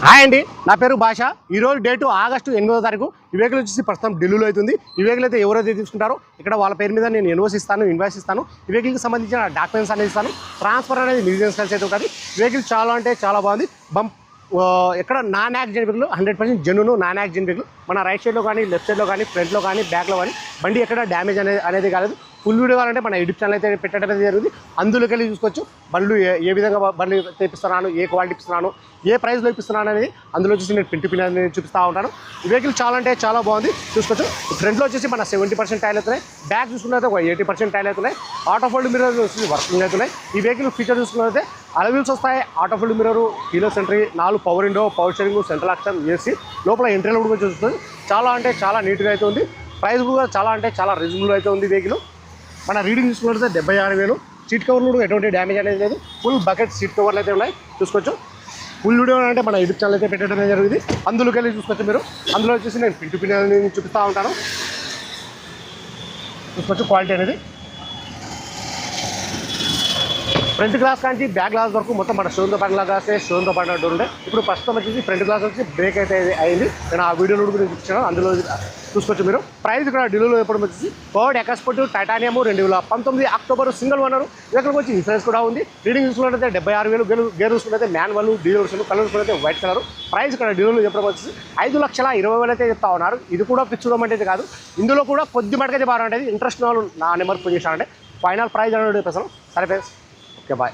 Hi అండి, నా పేరు భాష. ఈరోజు డేటు ఆగస్టు 8వ తారీఖు. ఈ వెహికల్ వచ్చేసి ప్రస్తుతం ఢిల్లీలో అవుతుంది. ఈ వెహికల్ అయితే ఎవరైతే తీసుకుంటారో ఇక్కడ వాళ్ళ పేరు మీద నేను ఇన్వాయిస్ ఇస్తాను. ఈ వెహికల్కి సంబంధించిన డాక్యుమెంట్స్ అనేది ఇస్తాను. ట్రాన్స్ఫర్ అనేది మ్యూజియం కలిసి అయితే ఉంటుంది. వెహికల్ చాలా అంటే చాలా బాగుంది. ఎక్కడ non accident vehicle 100% genuine non accident vehicle. మన రైట్ సైడ్లో కానీ, లెఫ్ట్ సైడ్లో కానీ, ఫ్రంట్లో కానీ, బ్యాక్లో కానీ బండి ఎక్కడ డ్యామేజ్ అనేది కాలేదు. ఫుల్ వీడియో కావాలంటే మన యూట్యూబ్ ఛానల్ అయితే పెట్టడం అనేది జరుగుతుంది. అందులోకి వెళ్ళి చూసుకోవచ్చు. బండ్లు ఏ విధంగా బండ్లు తెప్పిస్తున్నాను, ఏ క్వాలిటీ ఇస్తున్నాను, ఏ ప్రైస్లో ఇప్పిస్తున్నాను అనేది అందులో వచ్చేసి నేను పిన్ అనేది చూపిస్తూ ఉంటాను. ఈ వెహికల్ చాలా అంటే చాలా బాగుంది, చూసుకోవచ్చు. ఫ్రంట్లో వచ్చేసి మన 70% టైర్లు అవుతున్నాయి. బ్యాక్ చూసుకున్నైతే ఒక 80% టైర్లు అవుతున్నాయి. ఆటో ఫోల్డ్ మిర్రర్ వచ్చేసి వర్కింగ్ అవుతున్నాయి. ఈ వెహికల్ ఫీచర్ చూసుకున్నైతే అలవీల్స్ వస్తాయి, auto fold mirror, keyless entry, 4 power window, power steering, central action, AC, లోపల ఎంట్రీలో కూడా చూస్తుంది. చాలా అంటే చాలా నీట్గా అయితే ఉంది. ప్రైస్ కూడా చాలా అంటే చాలా రీజనబుల్ అయితే ఉంది. వెహికల్ మన రీడింగ్ చూసుకున్నట్లయితే 76,000. సీట్ కవర్లు కూడా ఎటువంటి డ్యామేజ్ అనేది లేదు. ఫుల్ బకెట్ సీట్ కవర్లు అయితే ఉన్నాయి, చూసుకోవచ్చు. ఫుల్ వీడియో అంటే మన యూట్యూబ్ ఛానల్ అయితే పెట్టడం అనేది జరిగింది. అందులోకి వెళ్ళి చూసుకోవచ్చు మీరు. అందులో వచ్చేసి నేను పిన్ అనేది చూపిస్తూ ఉంటాను, చూసుకోవచ్చు. క్వాలిటీ అనేది ఫ్రంట్ గ్లాస్ కానీ బ్యాక్ గ్లాస్ వరకు మొత్తం మన షోన్తో పాటు గ్లాస్ షోన్తో పాటు ఉండే. ఇప్పుడు ప్రస్తుతం వచ్చేసి ఫ్రంట్ గ్లాస్ వచ్చి బ్రేక్ అయితే అయింది. నేను ఆ వీడియోలో కూడా చూపించాను, అందులో చూసుకోవచ్చు మీరు. ప్రైస్ ఇక్కడ ఢిల్లీలో ఎప్పుడు వచ్చేసి Ford ఎకస్పోర్ట్ titanium 2019 October single owner. ఇక్కడికి వచ్చి ఇన్సూరెన్స్ కూడా ఉంది. రీడింగ్ చూసుకున్నట్లయితే 76,000. గేర్ చూసుకున్నట్లయితే మాన్యువల్, డీజిల్ కలర్ చూసుకున్నట్లయితే వైట్ కలర్. ప్రైస్ ఇక్కడ ఢిల్లీలో ఎప్పుడు వచ్చేసి 5,20,000 అయితే చెప్తా ఉన్నారు. ఇది కూడా ఫిక్స్ అంటే కాదు, ఇందులో కూడా కొద్ది మటుకైతే బాగుంటుంది. ఇంట్రెస్ట్ వాళ్ళు నా నెంబర్ ఫోన్ చేశానంటే ఫైనల్ ప్రైస్ అనేది చెప్పేస్తాను. సరే ఫ్రెండ్స్, ఓకే బాయ్.